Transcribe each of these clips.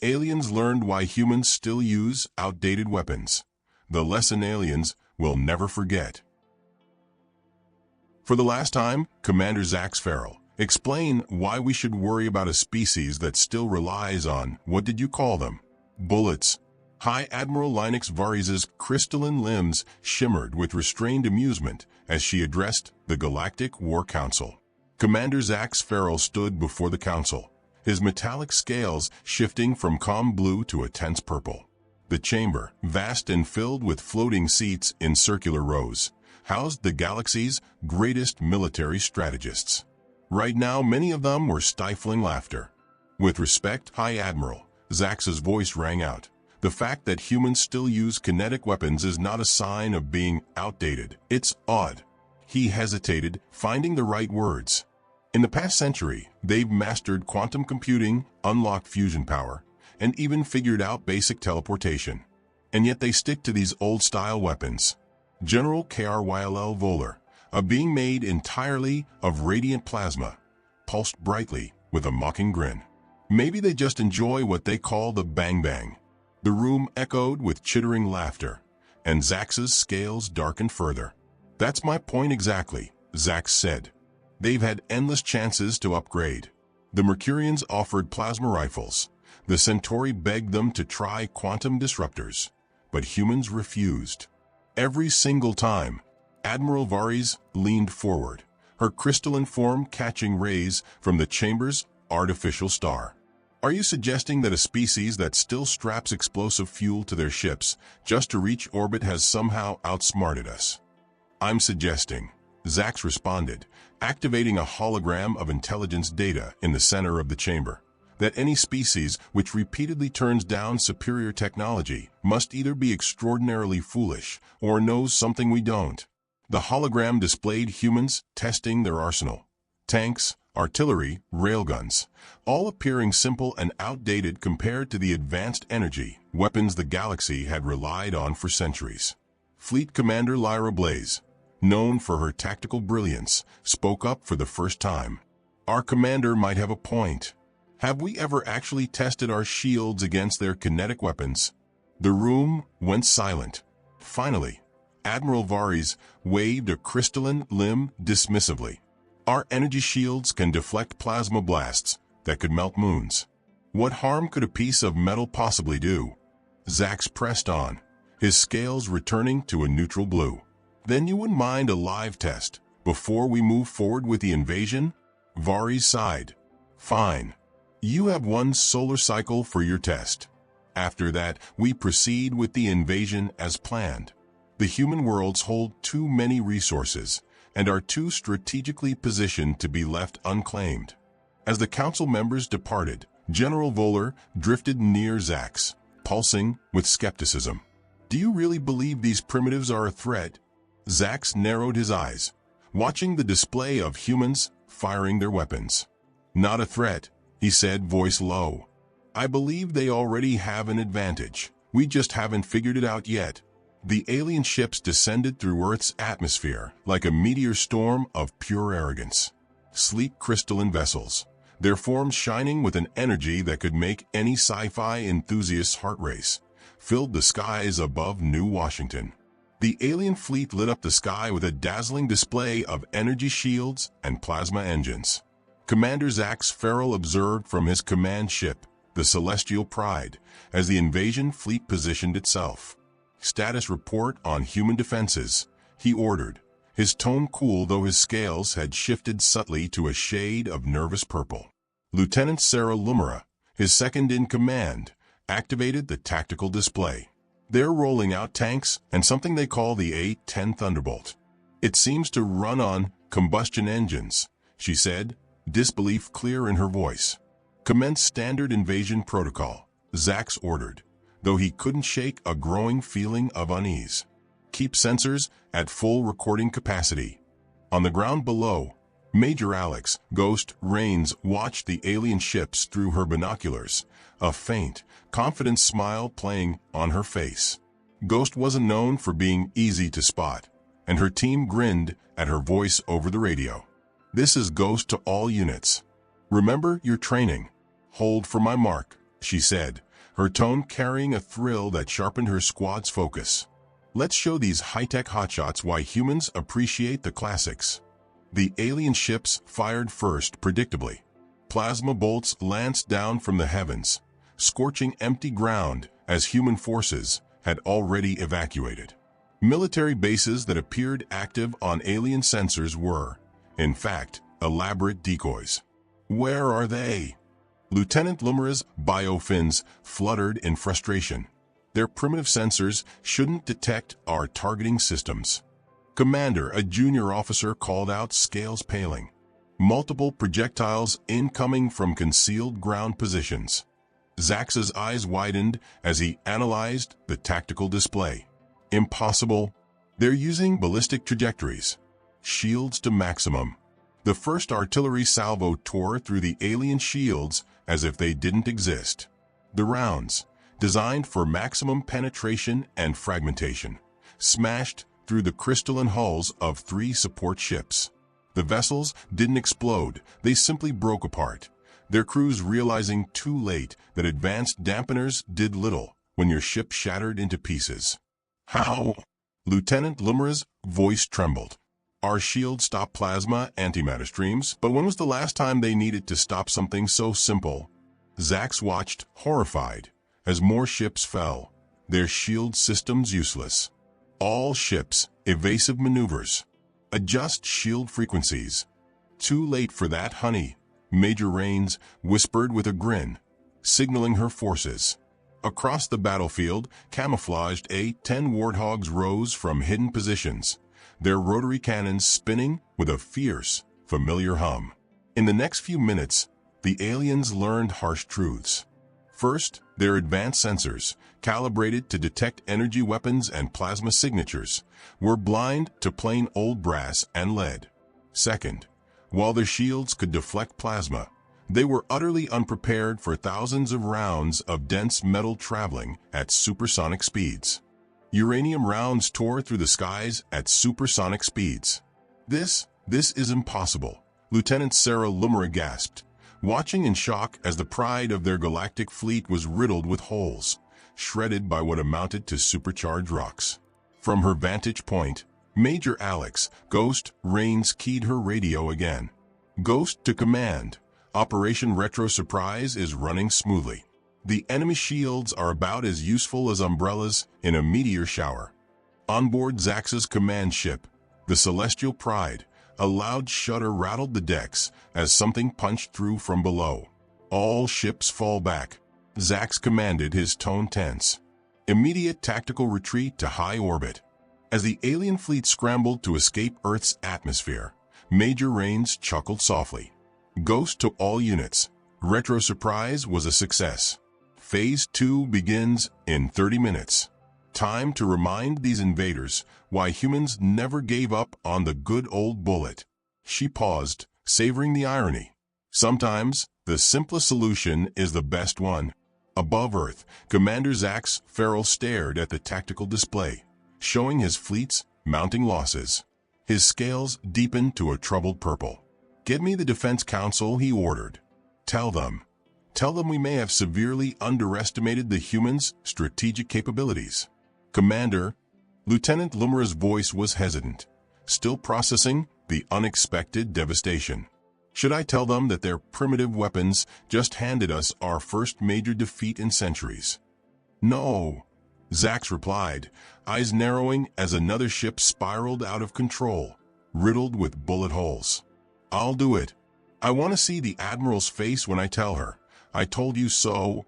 aliens learned why humans still use outdated weapons. The lesson aliens will never forget. For the last time, Commander Zax Farrell, explain why we should worry about a species that still relies on, what did you call them? Bullets. High Admiral Linux Varis's crystalline limbs shimmered with restrained amusement as she addressed the Galactic War Council. Commander Zax Farrell stood before the council, his metallic scales shifting from calm blue to a tense purple. The chamber, vast and filled with floating seats in circular rows, housed the galaxy's greatest military strategists. Right now, many of them were stifling laughter. With respect, High Admiral, Zax's voice rang out. The fact that humans still use kinetic weapons is not a sign of being outdated. It's odd. He hesitated, finding the right words. In the past century, they've mastered quantum computing, unlocked fusion power, and even figured out basic teleportation. And yet they stick to these old-style weapons. General Kryll Voller, a being made entirely of radiant plasma, pulsed brightly with a mocking grin. Maybe they just enjoy what they call the bang-bang. The room echoed with chittering laughter, and Zax's scales darkened further. That's my point exactly, Zax said. They've had endless chances to upgrade. The Mercurians offered plasma rifles. The Centauri begged them to try quantum disruptors, but humans refused. Every single time, Admiral Varis leaned forward, her crystalline form catching rays from the chamber's artificial star. Are you suggesting that a species that still straps explosive fuel to their ships just to reach orbit has somehow outsmarted us? I'm suggesting, Zax responded, activating a hologram of intelligence data in the center of the chamber, that any species which repeatedly turns down superior technology must either be extraordinarily foolish or knows something we don't. The hologram displayed humans testing their arsenal. Tanks, artillery, railguns, all appearing simple and outdated compared to the advanced energy weapons the galaxy had relied on for centuries. Fleet Commander Lyra Blaze, known for her tactical brilliance, spoke up for the first time. Our commander might have a point. Have we ever actually tested our shields against their kinetic weapons? The room went silent. Finally, Admiral Varis waved a crystalline limb dismissively. Our energy shields can deflect plasma blasts that could melt moons. What harm could a piece of metal possibly do? Zax pressed on, his scales returning to a neutral blue. Then you wouldn't mind a live test before we move forward with the invasion? Varis sighed. Fine. You have one solar cycle for your test. After that, we proceed with the invasion as planned. The human worlds hold too many resources and are too strategically positioned to be left unclaimed. As the council members departed, General Voller drifted near Zax, pulsing with skepticism. Do you really believe these primitives are a threat? Zax narrowed his eyes, watching the display of humans firing their weapons. Not a threat, he said, voice low. I believe they already have an advantage. We just haven't figured it out yet. The alien ships descended through Earth's atmosphere like a meteor storm of pure arrogance. Sleek crystalline vessels, their forms shining with an energy that could make any sci-fi enthusiast's heart race, filled the skies above New Washington. The alien fleet lit up the sky with a dazzling display of energy shields and plasma engines. Commander Zax Farrell observed from his command ship, the Celestial Pride, as the invasion fleet positioned itself. Status report on human defenses, he ordered, his tone cool though his scales had shifted subtly to a shade of nervous purple. Lieutenant Sarah Lumera, his second-in-command, activated the tactical display. They're rolling out tanks and something they call the A-10 Thunderbolt. It seems to run on combustion engines, she said, disbelief clear in her voice. Commence standard invasion protocol, Zax ordered, though he couldn't shake a growing feeling of unease. Keep sensors at full recording capacity. On the ground below, Major Alex, Ghost Rains, watched the alien ships through her binoculars, a faint, confident smile playing on her face. Ghost wasn't known for being easy to spot, and her team grinned at her voice over the radio. This is Ghost to all units. Remember your training. Hold for my mark, she said, her tone carrying a thrill that sharpened her squad's focus. Let's show these high-tech hotshots why humans appreciate the classics. The alien ships fired first predictably. Plasma bolts lanced down from the heavens, scorching empty ground as human forces had already evacuated. Military bases that appeared active on alien sensors were, in fact, elaborate decoys. Where are they? Lieutenant Lumira's biofins fluttered in frustration. Their primitive sensors shouldn't detect our targeting systems. Commander, a junior officer called out, scales paling. Multiple projectiles incoming from concealed ground positions. Zax's eyes widened as he analyzed the tactical display. Impossible. They're using ballistic trajectories. Shields to maximum. The first artillery salvo tore through the alien shields as if they didn't exist. The rounds, designed for maximum penetration and fragmentation, smashed through the crystalline hulls of 3 support ships. The vessels didn't explode, they simply broke apart, their crews realizing too late that advanced dampeners did little when your ship shattered into pieces. How? Lieutenant Lumira's voice trembled. Our shields stop plasma antimatter streams, but when was the last time they needed to stop something so simple? Zax watched, horrified, as more ships fell, their shield systems useless. All ships, evasive maneuvers. Adjust shield frequencies. Too late for that, honey, Major Rains whispered with a grin, signaling her forces. Across the battlefield, camouflaged A-10 warthogs rose from hidden positions, their rotary cannons spinning with a fierce, familiar hum. In the next few minutes, the aliens learned harsh truths. First, their advanced sensors, calibrated to detect energy weapons and plasma signatures, were blind to plain old brass and lead. Second, while their shields could deflect plasma, they were utterly unprepared for thousands of rounds of dense metal traveling at supersonic speeds. Uranium rounds tore through the skies at supersonic speeds. This is impossible, Lieutenant Sarah Lumira gasped, watching in shock as the pride of their galactic fleet was riddled with holes, shredded by what amounted to supercharged rocks. From her vantage point, Major Alex, Ghost, Rains keyed her radio again. Ghost to command. Operation Retro Surprise is running smoothly. The enemy shields are about as useful as umbrellas in a meteor shower. Onboard Zax's command ship, the Celestial Pride, a loud shudder rattled the decks as something punched through from below. All ships fall back. Zax commanded, his tone tense. Immediate tactical retreat to high orbit. As the alien fleet scrambled to escape Earth's atmosphere, Major Rains chuckled softly. Ghost to all units. Retro Surprise was a success. Phase 2 begins in 30 minutes. Time to remind these invaders why humans never gave up on the good old bullet. She paused, savoring the irony. Sometimes, the simplest solution is the best one. Above Earth, Commander Zax Farrell stared at the tactical display, showing his fleet's mounting losses. His scales deepened to a troubled purple. "Get me the Defense Council," he ordered. Tell them we may have severely underestimated the humans' strategic capabilities." "Commander," Lieutenant Lumira's voice was hesitant, still processing the unexpected devastation. "Should I tell them that their primitive weapons just handed us our first major defeat in centuries?" "No," Zax replied, eyes narrowing as another ship spiraled out of control, riddled with bullet holes. "I'll do it. I want to see the Admiral's face when I tell her, 'I told you so.'"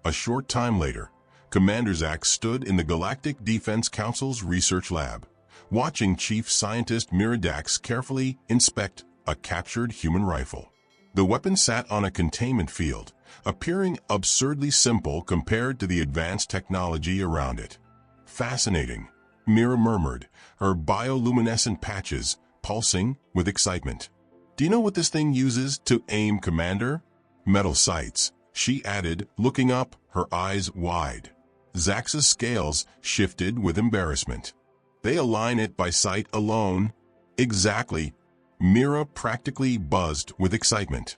A short time later, Commander Zax stood in the Galactic Defense Council's research lab, watching Chief Scientist Miradax carefully inspect a captured human rifle. The weapon sat on a containment field, appearing absurdly simple compared to the advanced technology around it. "Fascinating," Mira murmured, her bioluminescent patches pulsing with excitement. "Do you know what this thing uses to aim, Commander?" "Metal sights," she added, looking up, her eyes wide. Zax's scales shifted with embarrassment. "They align it by sight alone." "Exactly." Mira practically buzzed with excitement.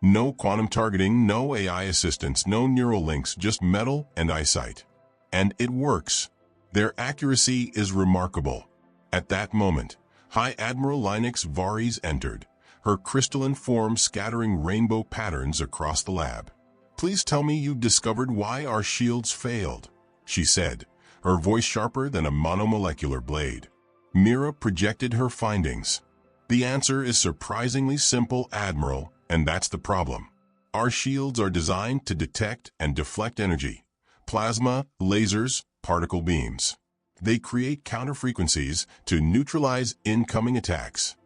No quantum targeting, no AI assistance, no neural links, just metal and eyesight. And it works. Their accuracy is remarkable. At that moment, High Admiral Linux Vares entered, her crystalline form scattering rainbow patterns across the lab. "Please tell me you've discovered why our shields failed," she said, her voice sharper than a monomolecular blade. Mira projected her findings. "The answer is surprisingly simple, Admiral, and that's the problem. Our shields are designed to detect and deflect energy. Plasma, lasers, particle beams. They create counterfrequencies to neutralize incoming attacks.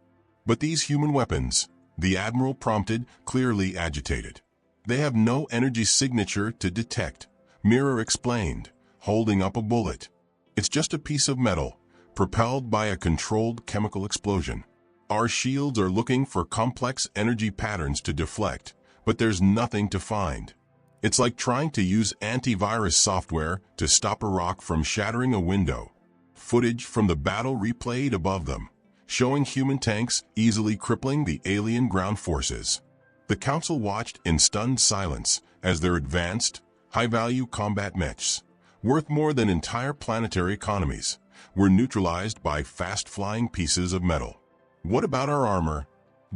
But these human weapons," the Admiral prompted, clearly agitated. "They have no energy signature to detect," Mira explained, holding up a bullet. "It's just a piece of metal, propelled by a controlled chemical explosion. Our shields are looking for complex energy patterns to deflect, but there's nothing to find. It's like trying to use antivirus software to stop a rock from shattering a window." Footage from the battle replayed above them, showing human tanks easily crippling the alien ground forces. The Council watched in stunned silence as their advanced, high-value combat mechs, worth more than entire planetary economies, were neutralized by fast-flying pieces of metal. "What about our armor?"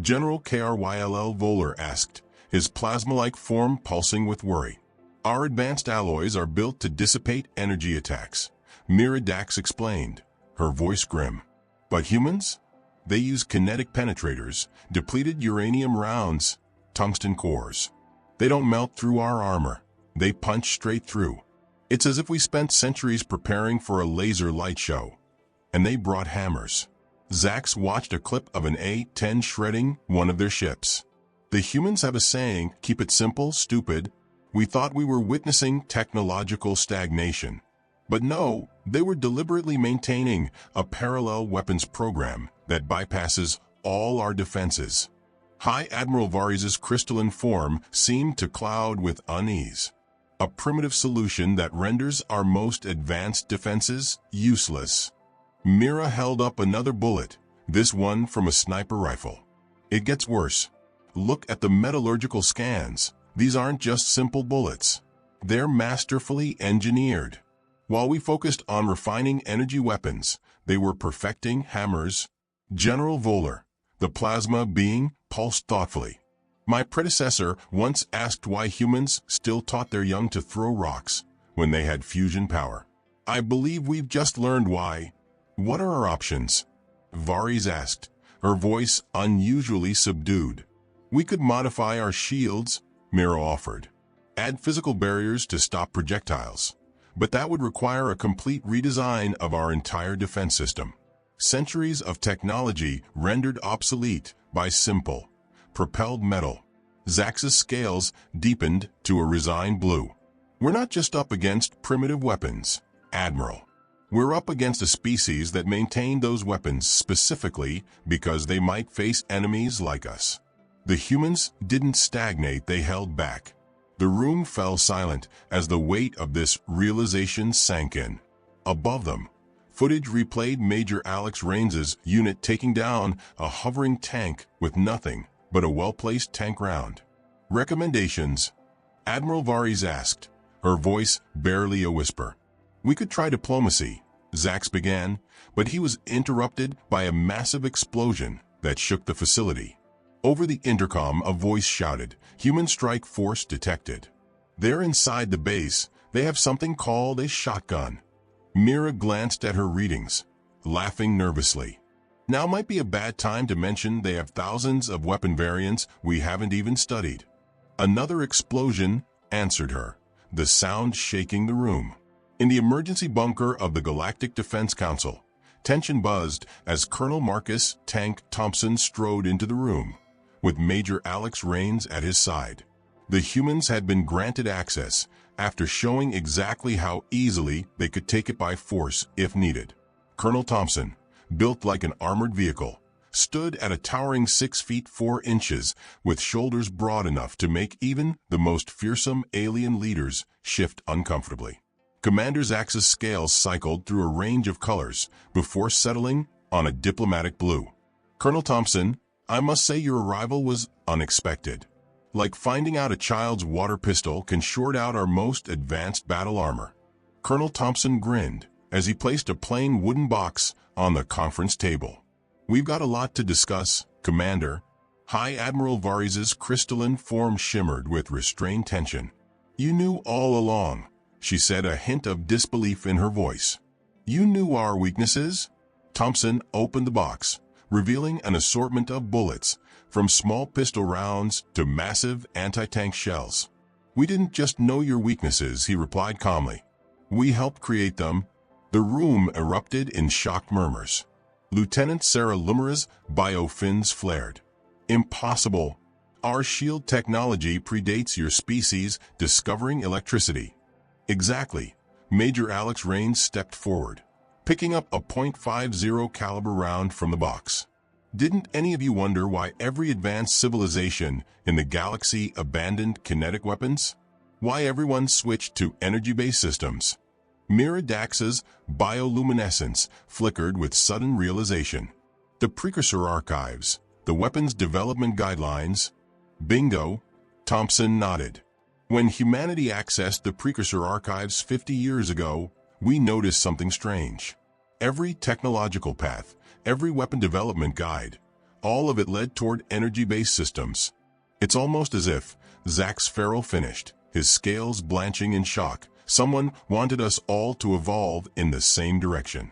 General Kryll Voller asked, his plasma-like form pulsing with worry. "Our advanced alloys are built to dissipate energy attacks," Mira Dax explained, her voice grim. "But humans? They use kinetic penetrators, depleted uranium rounds, tungsten cores. They don't melt through our armor. They punch straight through. It's as if we spent centuries preparing for a laser light show. And they brought hammers." Zax watched a clip of an A-10 shredding one of their ships. "The humans have a saying, keep it simple, stupid." We thought we were witnessing technological stagnation. But no, they were deliberately maintaining a parallel weapons program that bypasses all our defenses. High Admiral Vares' crystalline form seemed to cloud with unease. "A primitive solution that renders our most advanced defenses useless." Mira held up another bullet, this one from a sniper rifle. "It gets worse. Look at the metallurgical scans. These aren't just simple bullets. They're masterfully engineered. While we focused on refining energy weapons, they were perfecting hammers." General Voller, the plasma being, pulsed thoughtfully. "My predecessor once asked why humans still taught their young to throw rocks when they had fusion power. I believe we've just learned why." "What are our options?" Vares asked, her voice unusually subdued. "We could modify our shields," Mira offered. "Add physical barriers to stop projectiles. But that would require a complete redesign of our entire defense system. Centuries of technology rendered obsolete by simple, propelled metal." Zax's scales deepened to a resigned blue. "We're not just up against primitive weapons, Admiral. We're up against a species that maintained those weapons specifically because they might face enemies like us." The humans didn't stagnate, they held back. The room fell silent as the weight of this realization sank in. Above them, footage replayed Major Alex Raines's unit taking down a hovering tank with nothing but a well-placed tank round. "Recommendations?" Admiral Vares asked, her voice barely a whisper. "We could try diplomacy," Zax began, but he was interrupted by a massive explosion that shook the facility. Over the intercom, a voice shouted, "Human strike force detected. They're inside the base. They have something called a shotgun." Mira glanced at her readings, laughing nervously. "Now might be a bad time to mention they have thousands of weapon variants we haven't even studied." Another explosion answered her, the sound shaking the room. In the emergency bunker of the Galactic Defense Council, tension buzzed as Colonel Marcus "Tank" Thompson strode into the room, with Major Alex Raines at his side. The humans had been granted access after showing exactly how easily they could take it by force if needed. Colonel Thompson, built like an armored vehicle, stood at a towering 6 feet 4 inches with shoulders broad enough to make even the most fearsome alien leaders shift uncomfortably. Commander Zax's scales cycled through a range of colors before settling on a diplomatic blue. "Colonel Thompson, I must say your arrival was unexpected." Like finding out a child's water pistol can short out our most advanced battle armor. Colonel Thompson grinned as he placed a plain wooden box on the conference table. We've got a lot to discuss, Commander. High Admiral Varys' crystalline form shimmered with restrained tension. You knew all along, she said, a hint of disbelief in her voice. You knew our weaknesses? Thompson opened the box, revealing an assortment of bullets, from small pistol rounds to massive anti-tank shells. We didn't just know your weaknesses, he replied calmly. We helped create them. The room erupted in shocked murmurs. Lieutenant Sarah Lumera's biofins flared. Impossible. Our shield technology predates your species discovering electricity. Exactly. Major Alex Raines stepped forward, picking up a .50 caliber round from the box. Didn't any of you wonder why every advanced civilization in the galaxy abandoned kinetic weapons? Why everyone switched to energy-based systems? Mira Dax's bioluminescence flickered with sudden realization. The precursor archives, the weapons development guidelines. Bingo, Thompson nodded. When humanity accessed the precursor archives 50 years ago, we noticed something strange. Every technological path, every weapon development guide, all of it led toward energy-based systems. It's almost as if Zax Farrell finished, his scales blanching in shock. Someone wanted us all to evolve in the same direction.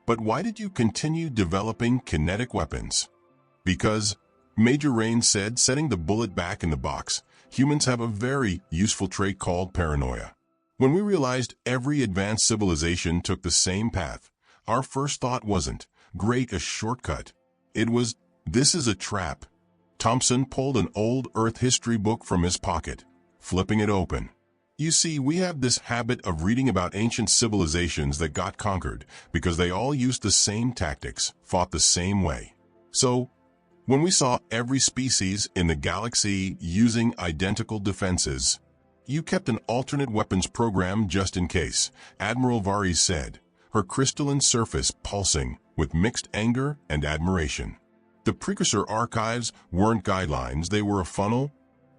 But why did you continue developing kinetic weapons? Because, Major Raines said, setting the bullet back in the box, humans have a very useful trait called paranoia. When we realized every advanced civilization took the same path, our first thought wasn't, great, a shortcut. It was, this is a trap. Thompson pulled an old Earth history book from his pocket, flipping it open. You see, we have this habit of reading about ancient civilizations that got conquered because they all used the same tactics, fought the same way. So, when we saw every species in the galaxy using identical defenses, you kept an alternate weapons program just in case, Admiral Varys said, her crystalline surface pulsing with mixed anger and admiration. The precursor archives weren't guidelines, they were a funnel.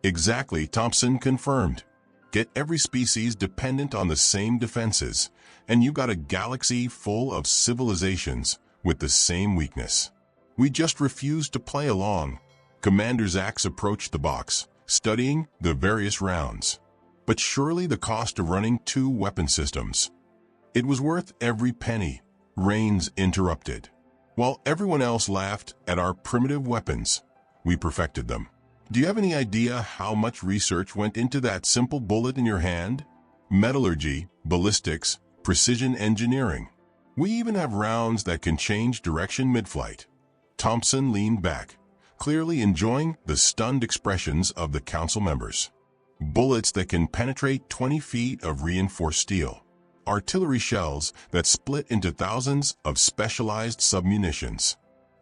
Exactly, Thompson confirmed. Get every species dependent on the same defenses, and you got a galaxy full of civilizations with the same weakness. We just refused to play along. Commander Zax approached the box, studying the various rounds. But surely the cost of running 2 weapon systems. It was worth every penny, Raines interrupted. While everyone else laughed at our primitive weapons, we perfected them. Do you have any idea how much research went into that simple bullet in your hand? Metallurgy, ballistics, precision engineering. We even have rounds that can change direction mid-flight. Thompson leaned back, clearly enjoying the stunned expressions of the council members. Bullets that can penetrate 20 feet of reinforced steel. Artillery shells that split into thousands of specialized submunitions.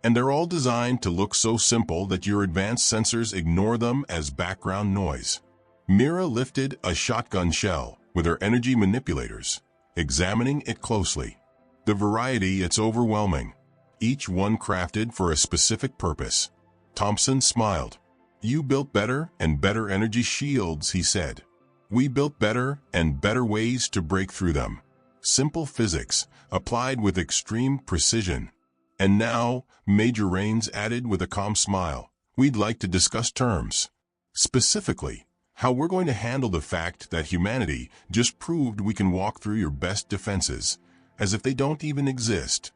And they're all designed to look so simple that your advanced sensors ignore them as background noise. Mira lifted a shotgun shell with her energy manipulators, examining it closely. The variety, it's overwhelming. Each one crafted for a specific purpose. Thompson smiled. You built better and better energy shields, he said. We built better and better ways to break through them. Simple physics, applied with extreme precision. And now, Major Raines added with a calm smile, we'd like to discuss terms. Specifically, how we're going to handle the fact that humanity just proved we can walk through your best defenses, as if they don't even exist.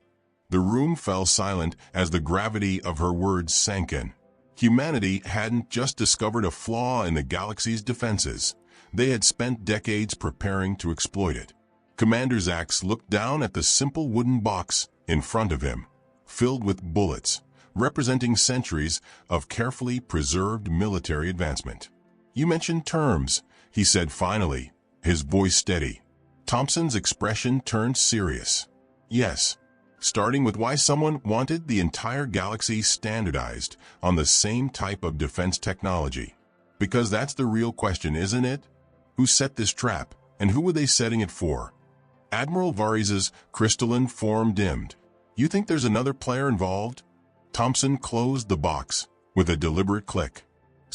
The room fell silent as the gravity of her words sank in. Humanity hadn't just discovered a flaw in the galaxy's defenses. They had spent decades preparing to exploit it. Commander Zax looked down at the simple wooden box in front of him, filled with bullets, representing centuries of carefully preserved military advancement. You mentioned terms, he said finally, his voice steady. Thompson's expression turned serious. Yes. Starting with why someone wanted the entire galaxy standardized on the same type of defense technology. Because that's the real question, isn't it? Who set this trap, and who were they setting it for? Admiral Varys' crystalline form dimmed. You think there's another player involved? Thompson closed the box with a deliberate click.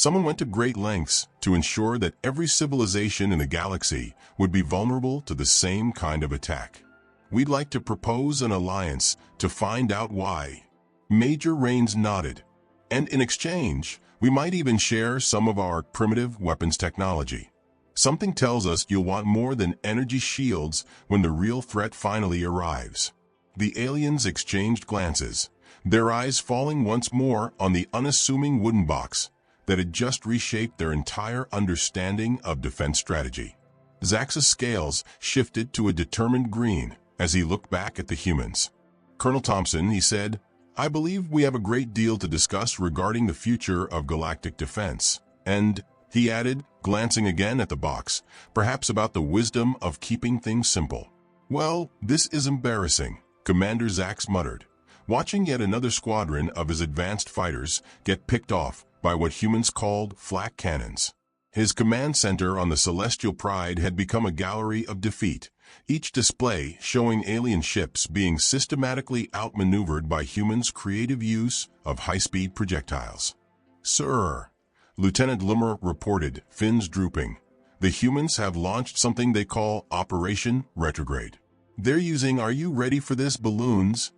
Someone went to great lengths to ensure that every civilization in the galaxy would be vulnerable to the same kind of attack. We'd like to propose an alliance to find out why. Major Rains nodded. And in exchange, we might even share some of our primitive weapons technology. Something tells us you'll want more than energy shields when the real threat finally arrives. The aliens exchanged glances, their eyes falling once more on the unassuming wooden box that had just reshaped their entire understanding of defense strategy. Zax's scales shifted to a determined green as he looked back at the humans. "Colonel Thompson," he said, "I believe we have a great deal to discuss regarding the future of galactic defense. And," he added, glancing again at the box, "perhaps about the wisdom of keeping things simple." "Well, this is embarrassing," Commander Zax muttered, watching yet another squadron of his advanced fighters get picked off by what humans called flak cannons. His command center on the Celestial Pride had become a gallery of defeat, each display showing alien ships being systematically outmaneuvered by humans' creative use of high-speed projectiles. "Sir," Lieutenant Lummer reported, fins drooping, "the humans have launched something they call Operation Retrograde. They're using, are you ready for this, balloons?"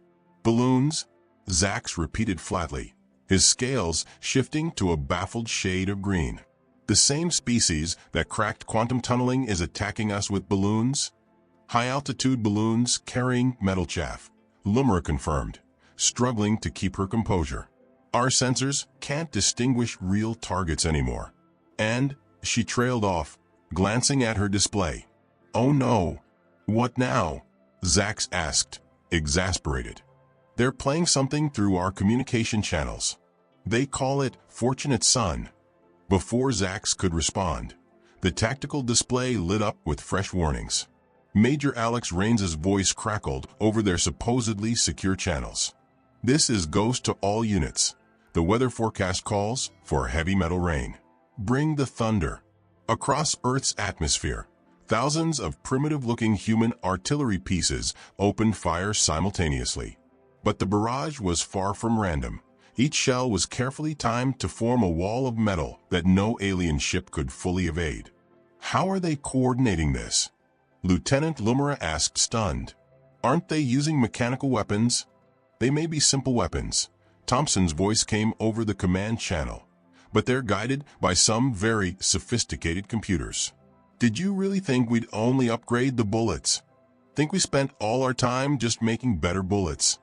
"Balloons?" Zax repeated flatly, his scales shifting to a baffled shade of green. "The same species that cracked quantum tunneling is attacking us with balloons?" "High-altitude balloons carrying metal chaff," Lummer confirmed, struggling to keep her composure. "Our sensors can't distinguish real targets anymore." And she trailed off, glancing at her display. "Oh no. What now?" Zax asked, exasperated. "They're playing something through our communication channels. They call it Fortunate Son." Before Zax could respond, the tactical display lit up with fresh warnings. Major Alex Rains's voice crackled over their supposedly secure channels. "This is Ghost to all units. The weather forecast calls for heavy metal rain. Bring the thunder." Across Earth's atmosphere, thousands of primitive-looking human artillery pieces opened fire simultaneously. But the barrage was far from random. Each shell was carefully timed to form a wall of metal that no alien ship could fully evade. "How are they coordinating this?" Lieutenant Lumera asked, stunned. "Aren't they using mechanical weapons?" "They may be simple weapons," Thompson's voice came over the command channel, "but they're guided by some very sophisticated computers. Did you really think we'd only upgrade the bullets? Think we spent all our time just making better bullets?"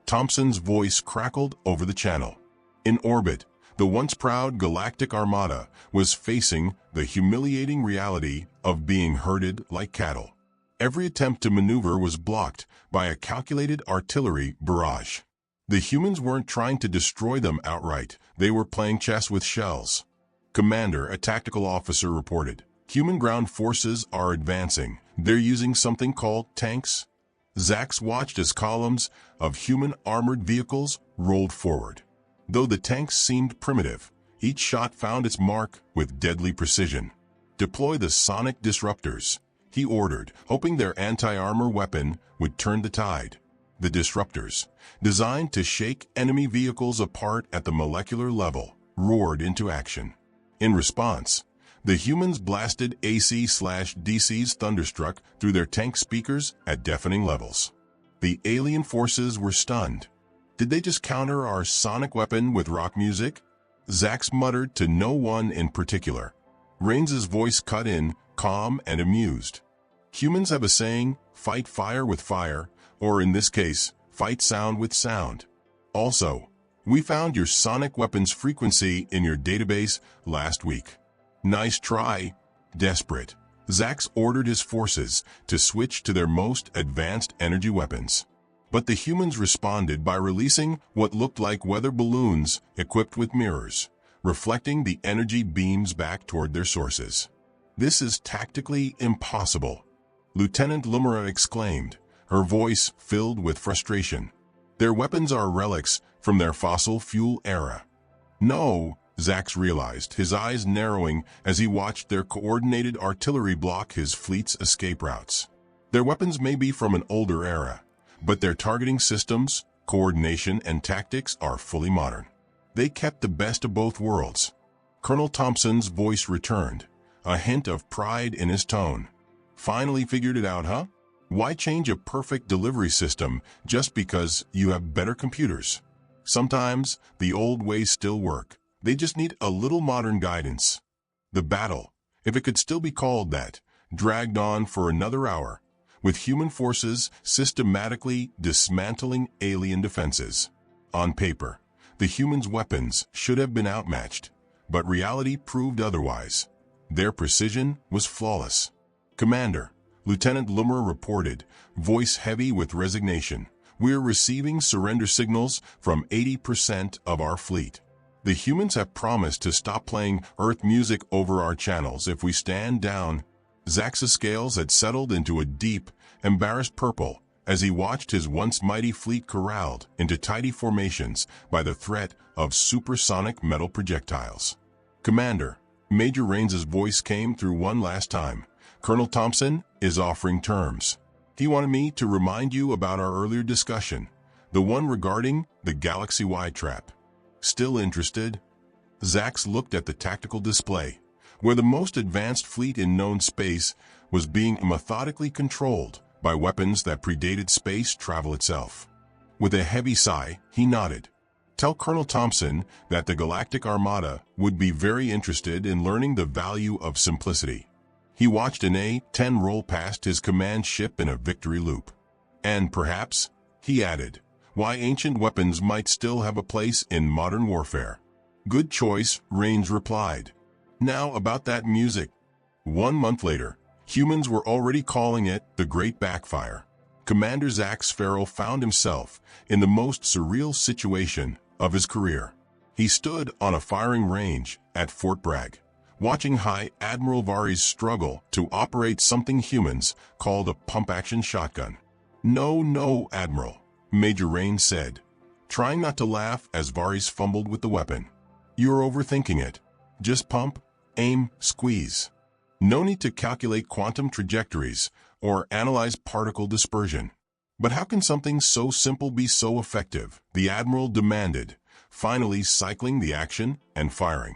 Thompson's voice crackled over the channel. In orbit, the once proud Galactic Armada was facing the humiliating reality of being herded like cattle. Every attempt to maneuver was blocked by a calculated artillery barrage. The humans weren't trying to destroy them outright, they were playing chess with shells. "Commander," a tactical officer reported, "human ground forces are advancing. They're using something called tanks." Zax watched as columns of human armored vehicles rolled forward. Though the tanks seemed primitive, each shot found its mark with deadly precision. "Deploy the sonic disruptors," he ordered, hoping their anti-armor weapon would turn the tide. The disruptors, designed to shake enemy vehicles apart at the molecular level, roared into action. In response, the humans blasted AC/DC's thunderstruck through their tank speakers at deafening levels. The alien forces were stunned. Did they just counter our sonic weapon with rock music? Zax muttered to no one in particular. Rains's voice cut in, calm and amused. "Humans have a saying, fight fire with fire, or in this case, fight sound with sound. Also, we found your sonic weapons frequency in your database last week." "Nice try." Desperate, Zax ordered his forces to switch to their most advanced energy weapons. But the humans responded by releasing what looked like weather balloons equipped with mirrors, reflecting the energy beams back toward their sources. "This is tactically impossible," Lieutenant Lumera exclaimed, her voice filled with frustration. "Their weapons are relics from their fossil fuel era." "No," Zax realized, his eyes narrowing as he watched their coordinated artillery block his fleet's escape routes. "Their weapons may be from an older era, but their targeting systems, coordination, and tactics are fully modern. They kept the best of both worlds." Colonel Thompson's voice returned, a hint of pride in his tone. Finally figured it out, huh? Why change a perfect delivery system just because you have better computers? Sometimes the old ways still work. They just need a little modern guidance. The battle, if it could still be called that, dragged on for another hour, with human forces systematically dismantling alien defenses. On paper, the humans' weapons should have been outmatched, but reality proved otherwise. Their precision was flawless. "Commander," Lieutenant Lummer reported, voice heavy with resignation, "we're receiving surrender signals from 80% of our fleet. The humans have promised to stop playing Earth music over our channels if we stand down." Zax's scales had settled into a deep, embarrassed purple as he watched his once mighty fleet corralled into tidy formations by the threat of supersonic metal projectiles. "Commander," Major Raines's voice came through one last time, "Colonel Thompson is offering terms. He wanted me to remind you about our earlier discussion, the one regarding the Galaxy Y trap. Still interested?" Zax looked at the tactical display, where the most advanced fleet in known space was being methodically controlled by weapons that predated space travel itself. With a heavy sigh, he nodded. "Tell Colonel Thompson that the Galactic Armada would be very interested in learning the value of simplicity." He watched an A-10 roll past his command ship in a victory loop. "And perhaps," he added, "why ancient weapons might still have a place in modern warfare." "Good choice," Raines replied. "Now about that music." 1 month later, humans were already calling it the Great Backfire. Commander Zax Farrell found himself in the most surreal situation of his career. He stood on a firing range at Fort Bragg, watching High Admiral Vari's struggle to operate something humans called a pump-action shotgun. No, Admiral," Major Raines said, trying not to laugh as Varis fumbled with the weapon. "You're overthinking it. Just pump, aim, squeeze. No need to calculate quantum trajectories or analyze particle dispersion." "But how can something so simple be so effective?" the Admiral demanded, finally cycling the action and firing.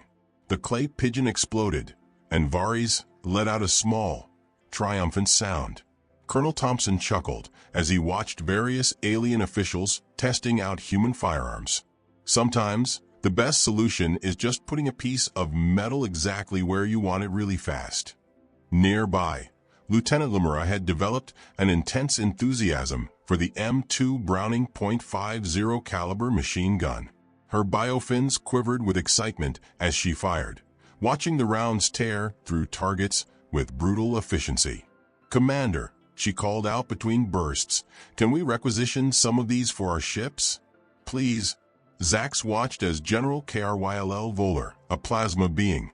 The clay pigeon exploded, and Varis let out a small, triumphant sound. Colonel Thompson chuckled as he watched various alien officials testing out human firearms. Sometimes, the best solution is just putting a piece of metal exactly where you want it really fast. Nearby, Lieutenant Lumera had developed an intense enthusiasm for the M2 Browning .50 caliber machine gun. Her biofins quivered with excitement as she fired, watching the rounds tear through targets with brutal efficiency. "Commander," she called out between bursts, "can we requisition some of these for our ships? Please." Zax watched as General Kryll Voller, a plasma being,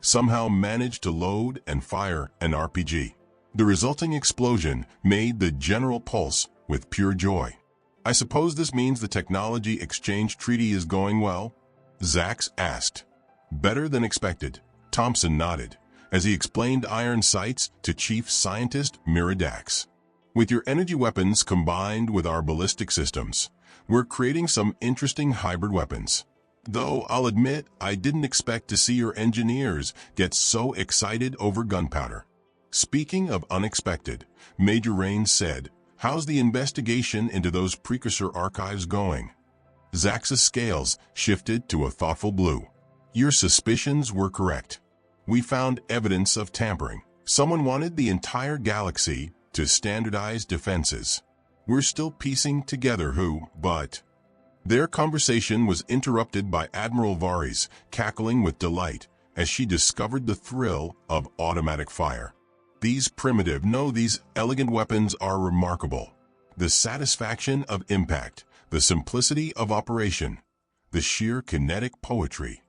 somehow managed to load and fire an RPG. The resulting explosion made the general pulse with pure joy. "I suppose this means the technology exchange treaty is going well?" Zax asked. "Better than expected," Thompson nodded, as he explained iron sights to Chief Scientist Miridax. "With your energy weapons combined with our ballistic systems, we're creating some interesting hybrid weapons. Though I'll admit I didn't expect to see your engineers get so excited over gunpowder." "Speaking of unexpected," Major Raines said, "how's the investigation into those precursor archives going?" Zax's scales shifted to a thoughtful blue. "Your suspicions were correct. We found evidence of tampering. Someone wanted the entire galaxy to standardize defenses. We're still piecing together who, but..." Their conversation was interrupted by Admiral Varis cackling with delight as she discovered the thrill of automatic fire. "These these elegant weapons are remarkable. The satisfaction of impact, the simplicity of operation, the sheer kinetic poetry."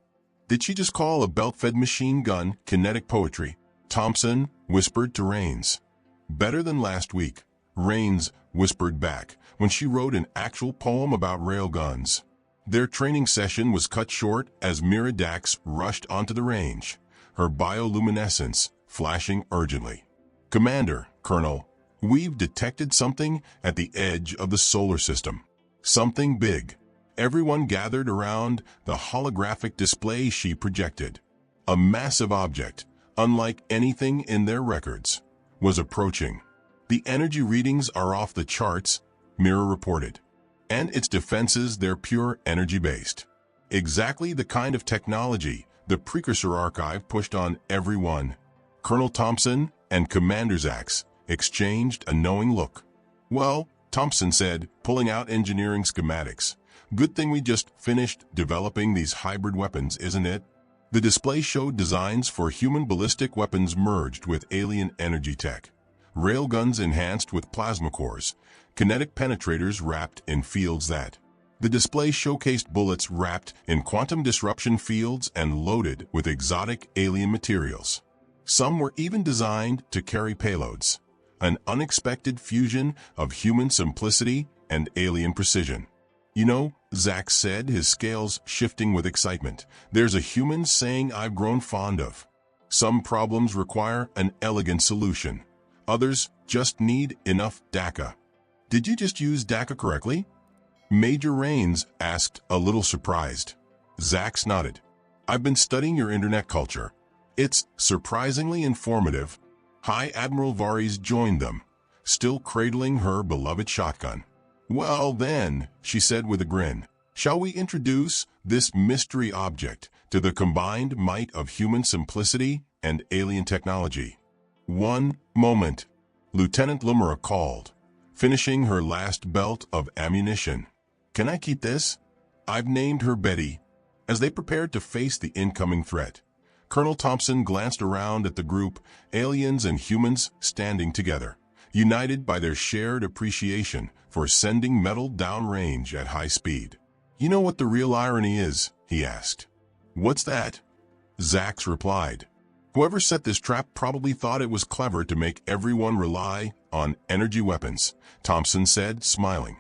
"Did she just call a belt-fed machine gun kinetic poetry?" Thompson whispered to Raines. "Better than last week," Raines whispered back when she wrote an actual poem about railguns. Their training session was cut short as Miridax rushed onto the range, her bioluminescence flashing urgently. "Commander, Colonel, we've detected something at the edge of the solar system. Something big." Everyone gathered around the holographic display she projected. A massive object, unlike anything in their records, was approaching. The energy readings are off the charts, Mirror reported. And its defenses, they're pure energy-based. Exactly the kind of technology the Precursor Archive pushed on everyone. Colonel Thompson and Commander Zax exchanged a knowing look. Well, Thompson said, pulling out engineering schematics. Good thing we just finished developing these hybrid weapons, isn't it? The display showed designs for human ballistic weapons merged with alien energy tech. Railguns enhanced with plasma cores, kinetic penetrators wrapped in fields that. The display showcased bullets wrapped in quantum disruption fields and loaded with exotic alien materials. Some were even designed to carry payloads. An unexpected fusion of human simplicity and alien precision. You know, Zax said, his scales shifting with excitement, there's a human saying I've grown fond of. Some problems require an elegant solution. Others just need enough DACA. Did you just use DACA correctly? Major Rains asked, a little surprised. Zax nodded. I've been studying your internet culture. It's surprisingly informative. High Admiral Varys joined them, still cradling her beloved shotgun. Well then, she said with a grin, shall we introduce this mystery object to the combined might of human simplicity and alien technology? One moment, Lieutenant Lumera called, finishing her last belt of ammunition. Can I keep this? I've named her Betty. As they prepared to face the incoming threat, Colonel Thompson glanced around at the group, aliens and humans standing together, united by their shared appreciation for sending metal downrange at high speed. You know what the real irony is? He asked. What's that? Zax replied. Whoever set this trap probably thought it was clever to make everyone rely on energy weapons, Thompson said, smiling.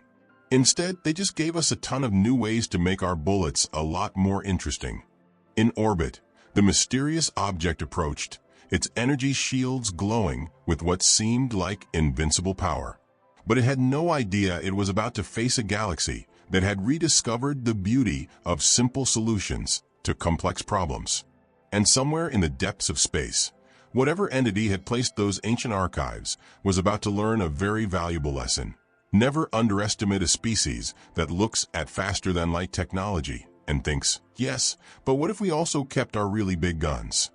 Instead, they just gave us a ton of new ways to make our bullets a lot more interesting. In orbit, the mysterious object approached, its energy shields glowing with what seemed like invincible power. But it had no idea it was about to face a galaxy that had rediscovered the beauty of simple solutions to complex problems. And somewhere in the depths of space, whatever entity had placed those ancient archives was about to learn a very valuable lesson. Never underestimate a species that looks at faster-than-light technology and thinks, yes, but what if we also kept our really big guns?